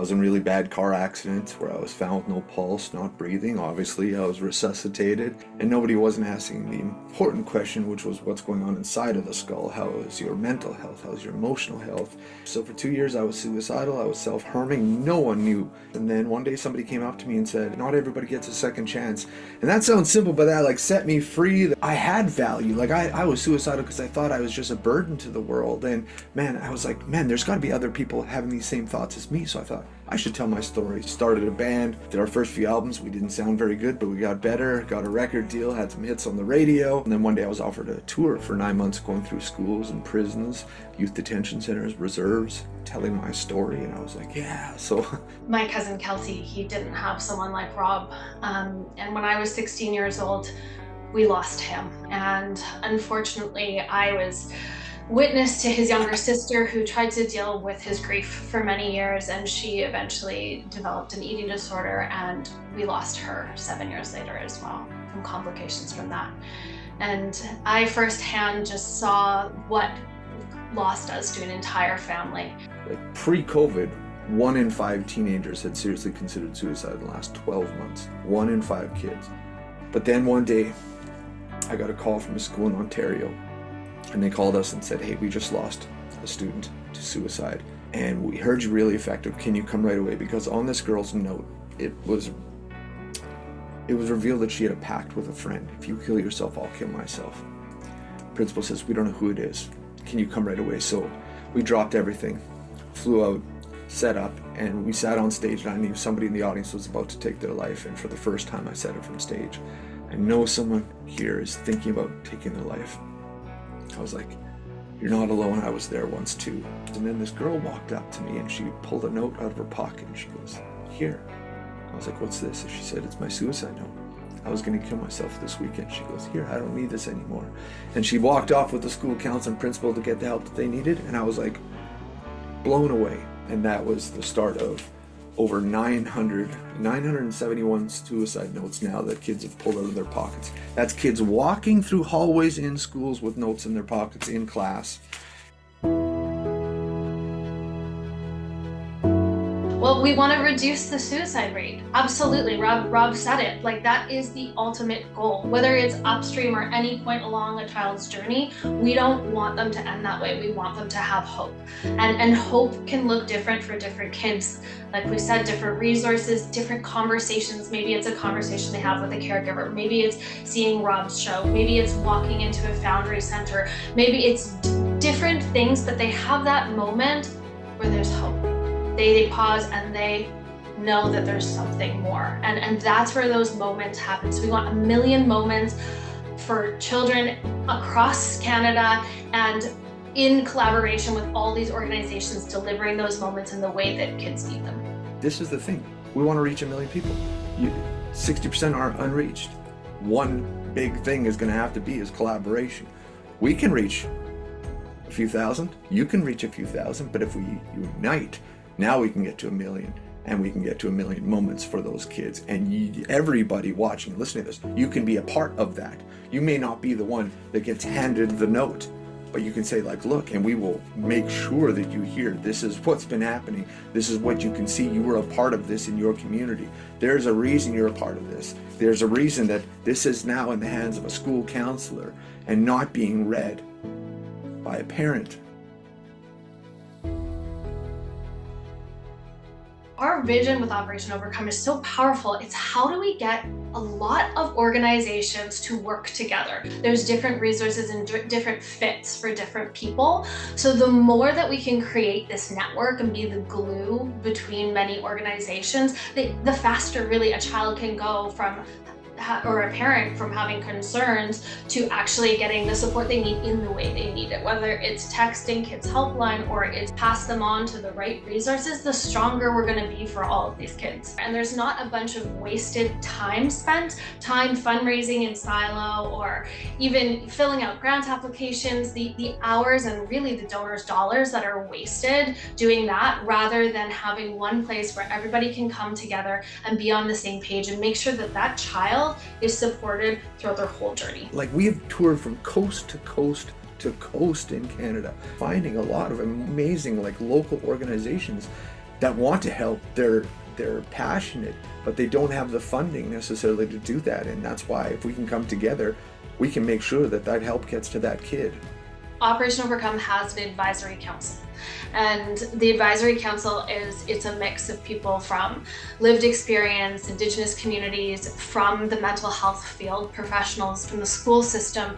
was in really bad car accidents where I was found with no pulse, not breathing. Obviously, I was resuscitated, and nobody wasn't asking the important question, which was what's going on inside of the skull. How is your mental health? How's your emotional health? So for 2 years, I was suicidal. I was self-harming. No one knew. And then one day somebody came up to me and said, not everybody gets a second chance. And that sounds simple, but that set me free. I had value. I was suicidal because I thought I was just a burden to the world. And man, I was like, man, there's got to be other people having these same thoughts as me. So I thought, I should tell my story. Started a band, did our first few albums. We didn't sound very good, but we got better, got a record deal, had some hits on the radio. And then one day I was offered a tour for 9 months going through schools and prisons, youth detention centers, reserves, telling my story. And I was like, yeah, so. My cousin Kelty, he didn't have someone like Robb. And when I was 16 years old, we lost him. And unfortunately, I was witness to his younger sister who tried to deal with his grief for many years, and she eventually developed an eating disorder, and we lost her 7 years later as well from complications from that. And I firsthand just saw what loss does to an entire family. Pre-COVID, 1 in 5 teenagers had seriously considered suicide in the last 12 months. 1 in 5 kids. But then one day, I got a call from a school in Ontario, and they called us and said, hey, we just lost a student to suicide, and we heard you're really effective. Can you come right away? Because on this girl's note, it was revealed that she had a pact with a friend. If you kill yourself, I'll kill myself. Principal says, we don't know who it is. Can you come right away? So we dropped everything, flew out, set up, and we sat on stage, and I knew somebody in the audience was about to take their life. And for the first time, I said it from stage, I know someone here is thinking about taking their life. I was like, you're not alone. I was there once too. And then this girl walked up to me and she pulled a note out of her pocket and she goes, here. I was like, what's this? And she said, it's my suicide note. I was going to kill myself this weekend. She goes, here, I don't need this anymore. And she walked off with the school council and principal to get the help that they needed. And I was like, blown away. And that was the start of over 971 suicide notes now that kids have pulled out of their pockets. That's kids walking through hallways in schools with notes in their pockets in class. Well, we want to reduce the suicide rate. Absolutely, Rob said it. That is the ultimate goal. Whether it's upstream or any point along a child's journey, we don't want them to end that way. We want them to have hope. And hope can look different for different kids. Like we said, different resources, different conversations. Maybe it's a conversation they have with a caregiver. Maybe it's seeing Robb's show. Maybe it's walking into a Foundry Center. Maybe it's different things, but they have that moment where there's hope. They pause and they know that there's something more. And that's where those moments happen. So we want 1 million moments for children across Canada, and in collaboration with all these organizations delivering those moments in the way that kids need them. This is the thing. We want to reach 1 million people. 60% are unreached. One big thing is going to have to be is collaboration. We can reach a few thousand. You can reach a few thousand. But if we unite, now we can get to 1 million, and we can get to 1 million moments for those kids. And everybody watching, listening to this, you can be a part of that. You may not be the one that gets handed the note, but you can say look, and we will make sure that you hear, this is what's been happening. This is what you can see. You were a part of this in your community. There's a reason you're a part of this. There's a reason that this is now in the hands of a school counselor and not being read by a parent. Our vision with Operation Overcome is so powerful. It's how do we get a lot of organizations to work together? There's different resources and different fits for different people. So the more that we can create this network and be the glue between many organizations, the faster really a child can go from or a parent from having concerns to actually getting the support they need in the way they need it. Whether it's texting Kids Helpline or it's pass them on to the right resources, the stronger we're going to be for all of these kids. And there's not a bunch of wasted time spent, time fundraising in silo or even filling out grant applications, the hours and really the donors' dollars that are wasted doing that, rather than having one place where everybody can come together and be on the same page and make sure that that child is supported throughout their whole journey. Like, we have toured from coast to coast to coast in Canada, finding a lot of amazing local organizations that want to help. They're passionate, but they don't have the funding necessarily to do that. And that's why if we can come together, we can make sure that that help gets to that kid. Operation Overcome has an advisory council. And the advisory council it's a mix of people from lived experience, Indigenous communities, from the mental health field, professionals from the school system.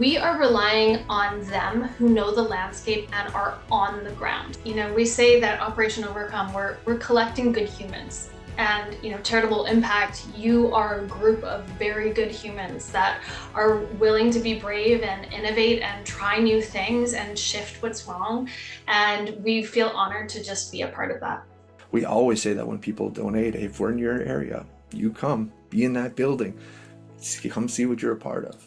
We are relying on them who know the landscape and are on the ground. We say that Operation Overcome, we're collecting good humans. And Charitable Impact, you are a group of very good humans that are willing to be brave and innovate and try new things and shift what's wrong. And we feel honored to just be a part of that. We always say that when people donate, if we're in your area, you come, be in that building, come see what you're a part of.